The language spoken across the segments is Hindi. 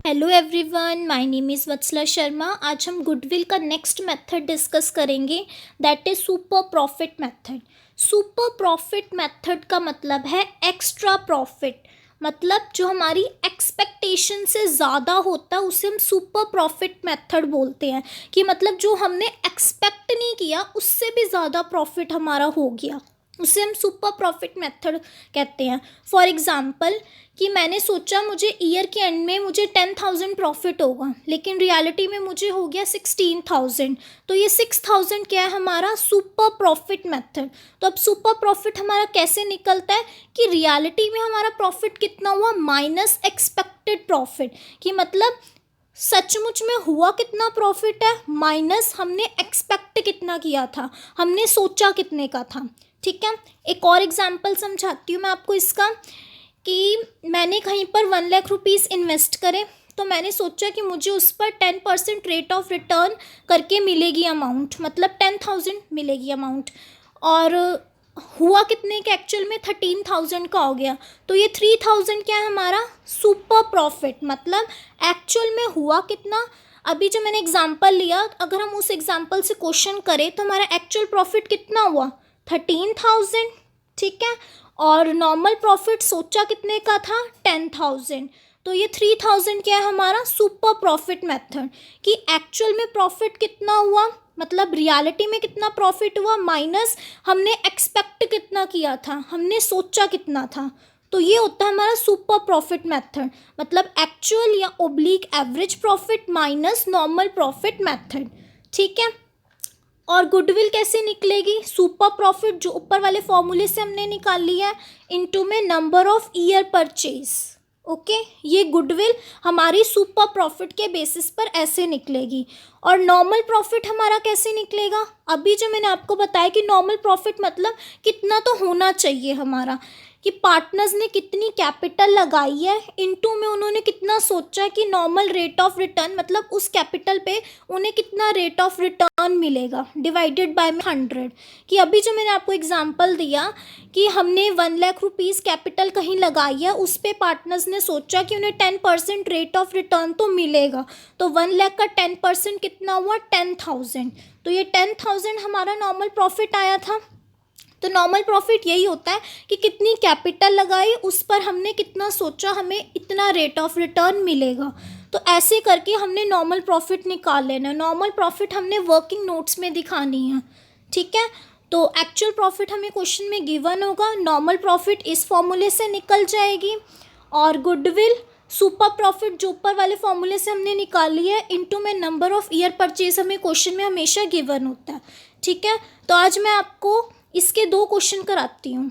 Hello everyone, my name is Vatsala Sharma. आज हम गुडविल का नेक्स्ट मेथड डिस्कस करेंगे, that is super profit method. Super profit method का मतलब है एक्स्ट्रा प्रॉफिट, मतलब जो हमारी एक्सपेक्टेशन से ज़्यादा होता है उसे हम सुपर प्रॉफिट मेथड बोलते हैं। कि मतलब जो हमने एक्सपेक्ट नहीं किया उससे भी ज़्यादा प्रॉफिट हमारा हो गया, उसे हम सुपर प्रॉफिट मेथड कहते हैं। फॉर एग्ज़ाम्पल कि मैंने सोचा मुझे ईयर के एंड में मुझे 10,000 प्रॉफिट होगा, लेकिन रियलिटी में मुझे हो गया 16,000। तो ये 6,000 क्या है, हमारा सुपर प्रॉफिट मेथड। तो अब सुपर प्रॉफिट हमारा कैसे निकलता है कि रियलिटी में हमारा प्रॉफिट कितना हुआ माइनस एक्सपेक्टेड प्रॉफिट। कि मतलब सचमुच में हुआ कितना प्रॉफिट है माइनस हमने एक्सपेक्ट कितना किया था, हमने सोचा कितने का था। ठीक है, एक और एग्जांपल समझाती हूँ मैं आपको इसका। कि मैंने कहीं पर 1 लाख रुपीज़ इन्वेस्ट करे, तो मैंने सोचा कि मुझे उस पर 10% रेट ऑफ रिटर्न करके मिलेगी अमाउंट, मतलब 10,000 मिलेगी अमाउंट। और हुआ कितने का एक्चुअल में 13,000 का हो गया। तो ये 3,000 क्या है हमारा सुपर प्रॉफिट, मतलब एक्चुअल में हुआ कितना। अभी जो मैंने एग्जांपल लिया, अगर हम उस एग्जांपल से क्वेश्चन करें तो हमारा एक्चुअल प्रॉफिट कितना हुआ 13,000। ठीक है, और नॉर्मल प्रॉफिट सोचा कितने का था 10,000। तो ये 3,000 क्या है हमारा सुपर प्रॉफिट मेथड। कि एक्चुअल में प्रॉफिट कितना हुआ, मतलब रियलिटी में कितना प्रॉफिट हुआ माइनस हमने एक्सपेक्ट कितना किया था, हमने सोचा कितना था। तो ये होता है हमारा सुपर प्रॉफिट मेथड, मतलब एक्चुअल या oblique average profit minus normal profit method. ठीक है, और गुडविल कैसे निकलेगी, सुपर प्रॉफिट जो ऊपर वाले फॉर्मूले से हमने निकाल लिया है इनटू में number of year purchase. Okay, ये गुडविल हमारी सुपर प्रॉफिट के बेसिस पर ऐसे निकलेगी। और नॉर्मल प्रॉफिट हमारा कैसे निकलेगा, अभी जो मैंने आपको बताया कि नॉर्मल प्रॉफिट मतलब कितना तो होना चाहिए हमारा, कि पार्टनर्स ने कितनी कैपिटल लगाई है इनटू में उन्होंने कितना सोचा कि नॉर्मल रेट ऑफ रिटर्न, मतलब उस कैपिटल पे उन्हें कितना रेट ऑफ रिटर्न मिलेगा डिवाइडेड बाय 100। कि अभी जो मैंने आपको एग्जांपल दिया कि हमने 1 लाख रुपीज़ कैपिटल कहीं लगाई है, उस पे पार्टनर्स ने सोचा कि उन्हें 10% रेट ऑफ रिटर्न तो मिलेगा। तो 1 लाख का 10% कितना हुआ 10,000। तो ये 10,000 हमारा नॉर्मल प्रॉफिट आया था। तो नॉर्मल प्रॉफिट यही होता है कि कितनी कैपिटल लगाई, उस पर हमने कितना सोचा हमें इतना रेट ऑफ रिटर्न मिलेगा। तो ऐसे करके हमने नॉर्मल प्रॉफिट निकाल लेना। नॉर्मल प्रॉफिट हमने वर्किंग नोट्स में दिखानी है। ठीक है, तो एक्चुअल प्रॉफिट हमें क्वेश्चन में गिवन होगा, नॉर्मल प्रॉफिट इस फॉर्मूले से निकल जाएगी। और गुडविल सुपर प्रॉफिट जो ऊपर वाले फॉर्मूले से हमने निकाल लिया है इनटू में नंबर ऑफ ईयर परचेज हमें क्वेश्चन में हमेशा गिवन होता है। ठीक है, तो आज मैं आपको इसके 2 क्वेश्चन कराती हूँ।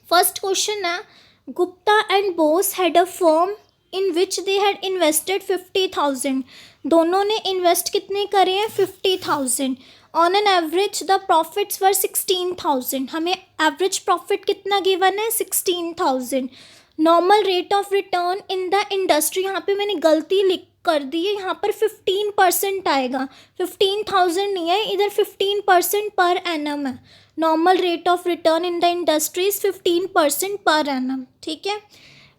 फर्स्ट क्वेश्चन है, Gupta and Bose had a firm in which they had invested 50,000। दोनों ने इन्वेस्ट कितने करे हैं 50,000। On an average the profits were 16,000। हमें एवरेज प्रॉफिट कितना गिवन है 16,000। Normal rate of return in the industry, यहाँ पे मैंने गलती लिख कर दी है, यहाँ पर 15% आएगा, 15,000 नहीं है इधर, 15% पर एनम है। Normal rate of return in the industry is 15% per annum. ठीक है,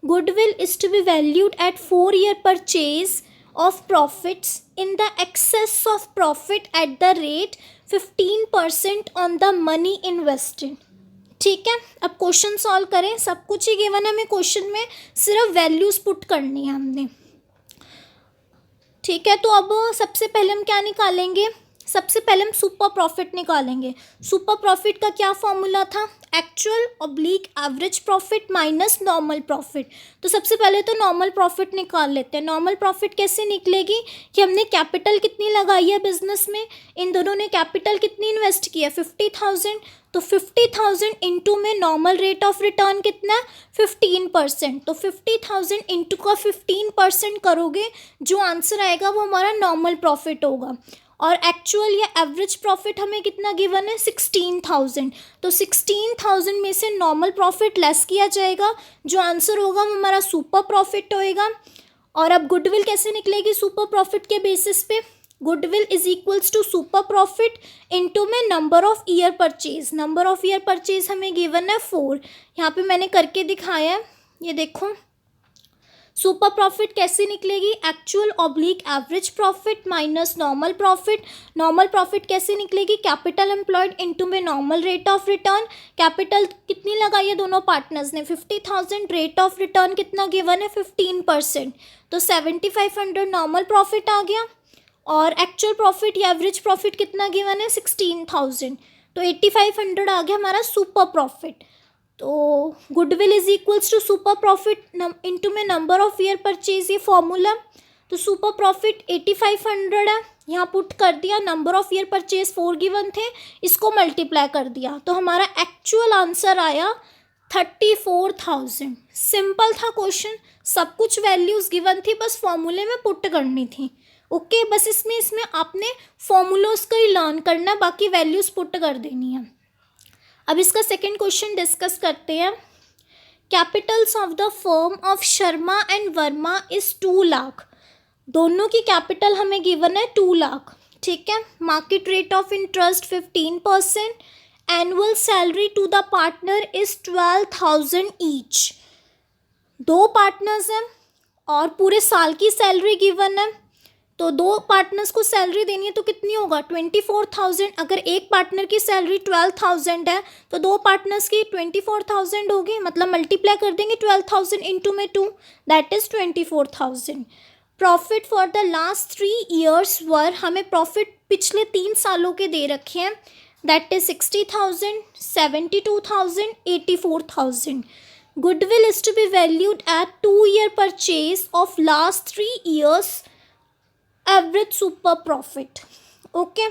goodwill is to be valued at 4 year purchase of profits in the excess of profit at the rate 15% on the money invested. ठीक है, अब क्वेश्चन सॉल्व करें, सब कुछ ही गिवन है हमें क्वेश्चन में, सिर्फ वैल्यूज पुट करनी है हमने। ठीक है, तो अब सबसे पहले हम क्या निकालेंगे, सबसे पहले हम सुपर प्रॉफिट निकालेंगे। सुपर प्रॉफिट का क्या फॉर्मूला था, actual oblique average profit minus normal profit. तो सबसे पहले तो नॉर्मल प्रॉफिट निकाल लेते हैं। नॉर्मल प्रॉफिट कैसे निकलेगी कि हमने कैपिटल कितनी लगाई है बिजनेस में, इन दोनों ने कैपिटल कितनी इन्वेस्ट किया 50,000। तो 50,000 इंटू में नॉर्मल रेट ऑफ रिटर्न कितना है 15%। तो 50,000 इंटू का 15% करोगे, जो आंसर आएगा वो हमारा नॉर्मल प्रॉफिट होगा। और एक्चुअल या एवरेज प्रॉफिट हमें कितना गिवन है 16,000। तो 16,000 में से नॉर्मल प्रॉफिट लेस किया जाएगा, जो आंसर होगा वो हमारा सुपर प्रॉफिट होएगा। और अब गुडविल कैसे निकलेगी सुपर प्रॉफिट के बेसिस पे, goodwill is equals to super profit into में number of year purchase. Number of year purchase हमें गिवन है 4, यहाँ पे मैंने करके दिखाया है, ये देखो सुपर प्रॉफिट कैसे निकलेगी, actual oblique average profit minus normal profit. Normal profit कैसे निकलेगी, कैपिटल एम्प्लॉयड इनटू में normal rate of return. Capital कितनी लगाई है दोनों पार्टनर्स ने, 50,000, रेट ऑफ रिटर्न कितना गिवन है 15%, तो 7,500 नॉर्मल प्रॉफिट आ गया। और एक्चुअल प्रॉफिट या एवरेज प्रॉफिट कितना गिवन है 16,000, तो 8,500 आ गया हमारा सुपर प्रॉफिट। तो goodwill is equals to super profit into में नंबर ऑफ ईयर परचेज, ये फॉर्मूला। तो सुपर प्रॉफिट 8,500 है, यहाँ पुट कर दिया, number of year purchase 4 given थे, इसको मल्टीप्लाई कर दिया, तो हमारा एक्चुअल आंसर आया 34,000। सिंपल था क्वेश्चन, सब कुछ वैल्यूज़ गिवन थी, बस फॉर्मूले में पुट करनी थी। ओके बस इसमें आपने फॉर्मूलोज को ही लर्न करना, बाकी वैल्यूज़ पुट कर देनी है। अब इसका सेकंड क्वेश्चन डिस्कस करते हैं। Capitals of the firm of Sharma and Verma is 2 lakh. दोनों की कैपिटल हमें गिवन है 2 लाख, ठीक है। Market rate of interest 15%, annual salary to the partner is 12,000 each. 2 partners हैं और पूरे साल की सैलरी गिवन है, तो 2 पार्टनर्स को सैलरी देनी है तो कितनी होगा 24,000। अगर एक पार्टनर की सैलरी 12,000 है तो 2 पार्टनर्स की 24,000 होगी, मतलब मल्टीप्लाई कर देंगे 12,000 इंटू में 2, that is 24,000। Profit for the last 3 years were, हमें प्रॉफिट पिछले 3 सालों के दे रखे हैं, that is 60,000, 72,000, 84,000। Goodwill is to be valued at 2 year purchase of last 3 years average super profit. Okay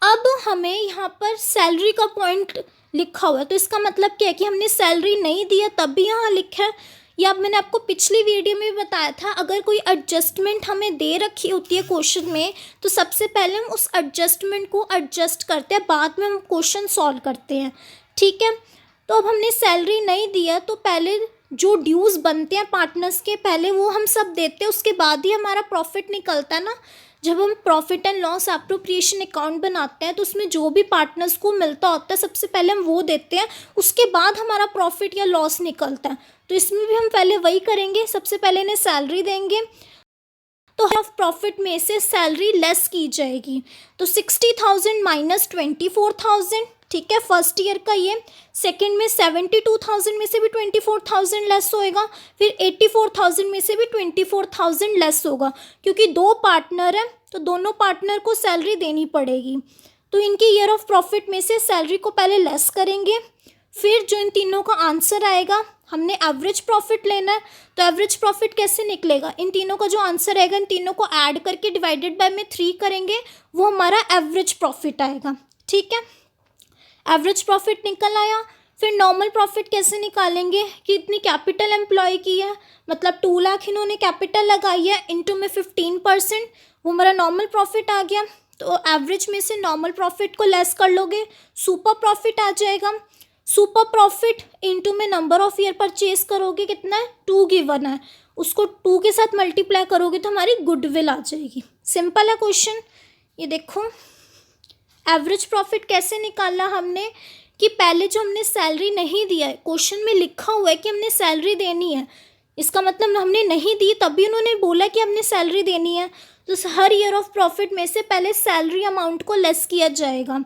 अब हमें यहाँ पर सैलरी का पॉइंट लिखा हुआ है, तो इसका मतलब क्या है कि हमने सैलरी नहीं दी है तब भी यहाँ लिखा है। या मैंने आपको पिछली वीडियो में भी बताया था, अगर कोई एडजस्टमेंट हमें दे रखी होती है क्वेश्चन में तो सबसे पहले हम उस एडजस्टमेंट को एडजस्ट करते हैं, बाद में हम क्वेश्चन सॉल्व करते हैं, ठीक है। तो अब हमने सैलरी नहीं दिया तो पहले जो ड्यूज़ बनते हैं पार्टनर्स के पहले वो हम सब देते हैं, उसके बाद ही हमारा प्रॉफिट निकलता है ना। जब हम profit and loss appropriation account बनाते हैं तो उसमें जो भी पार्टनर्स को मिलता होता है सबसे पहले हम वो देते हैं, उसके बाद हमारा प्रॉफिट या लॉस निकलता है। तो इसमें भी हम पहले वही करेंगे, सबसे पहले इन्हें सैलरी देंगे, तो हाफ प्रॉफिट में से सैलरी लेस की जाएगी, तो 60,000 माइनस 24,000, ठीक है, फर्स्ट ईयर का ये। सेकंड में 72,000 में से भी 24,000 लेस होएगा, फिर 84,000 में से भी 24,000 लेस होगा, क्योंकि 2 पार्टनर हैं तो दोनों पार्टनर को सैलरी देनी पड़ेगी। तो इनके ईयर ऑफ प्रॉफिट में से सैलरी को पहले लेस करेंगे, फिर जो इन तीनों का आंसर आएगा, हमने एवरेज प्रॉफिट लेना है, तो एवरेज प्रॉफिट कैसे निकलेगा, इन तीनों का जो आंसर आएगा इन तीनों को ऐड करके डिवाइडेड बाय में 3 करेंगे, वो हमारा एवरेज प्रॉफिट आएगा, ठीक है। एवरेज प्रॉफिट निकल आया। फिर नॉर्मल प्रॉफिट कैसे निकालेंगे कि इतनी कैपिटल एम्प्लॉय की है, मतलब 2 लाख इन्होंने कैपिटल लगाई है, इनटू में 15%, वो हमारा नॉर्मल प्रॉफिट आ गया। तो एवरेज में से नॉर्मल प्रॉफिट को लेस कर लोगे, सुपर प्रॉफिट आ जाएगा। सुपर प्रॉफिट इनटू में नंबर ऑफ ईयर परचेज करोगे, कितना है 2 गिवन है, उसको 2 के साथ मल्टीप्लाई करोगे तो हमारी गुडविल आ जाएगी। सिंपल है क्वेश्चन। ये देखो एवरेज प्रॉफिट कैसे निकालना हमने, कि पहले जो हमने सैलरी नहीं दिया है, क्वेश्चन में लिखा हुआ है कि हमने सैलरी देनी है, इसका मतलब हमने नहीं दी तभी उन्होंने बोला कि हमने सैलरी देनी है, तो हर ईयर ऑफ प्रॉफिट में से पहले सैलरी अमाउंट को लेस किया जाएगा।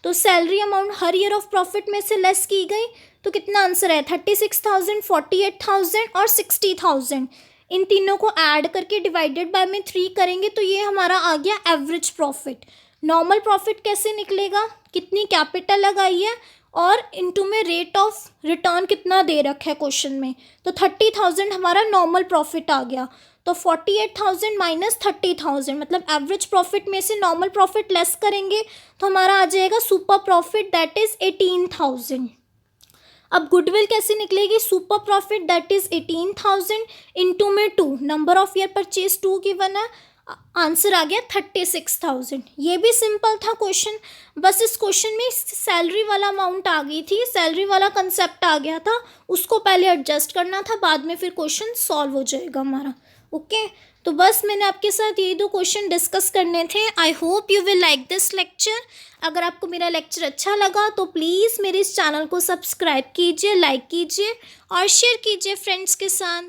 तो salary amount her year of profit में से लेस की गई, तो कितना आंसर है 36,000, 48,000 और 60,000। इन तीनों को ऐड करके डिवाइडेड बाय में 3 करेंगे तो ये हमारा आ गया एवरेज प्रॉफिट। नॉर्मल प्रॉफिट कैसे निकलेगा, कितनी कैपिटल लगाई है और इनटू में रेट ऑफ रिटर्न कितना दे रखा है क्वेश्चन में, तो 30,000 हमारा नॉर्मल प्रॉफिट आ गया। तो 48,000 माइनस 30,000, मतलब एवरेज प्रॉफिट में से नॉर्मल प्रॉफिट लेस करेंगे तो हमारा आ जाएगा सुपर प्रॉफिट, दैट इज़ 18,000। अब गुडविल कैसे निकलेगी, super profit that is 18,000 into में 2, number of year purchase 2 given है, आंसर आ गया 36,000। ये भी सिंपल था क्वेश्चन, बस इस क्वेश्चन में सैलरी वाला अमाउंट आ गई थी, सैलरी वाला कंसेप्ट आ गया था, उसको पहले एडजस्ट करना था, बाद में फिर क्वेश्चन सॉल्व हो जाएगा हमारा। ओके तो बस मैंने आपके साथ यही 2 क्वेश्चन डिस्कस करने थे। I hope you will like this lecture. अगर आपको मेरा लेक्चर अच्छा लगा तो प्लीज़ मेरे इस चैनल को सब्सक्राइब कीजिए, लाइक कीजिए और शेयर कीजिए फ्रेंड्स के साथ।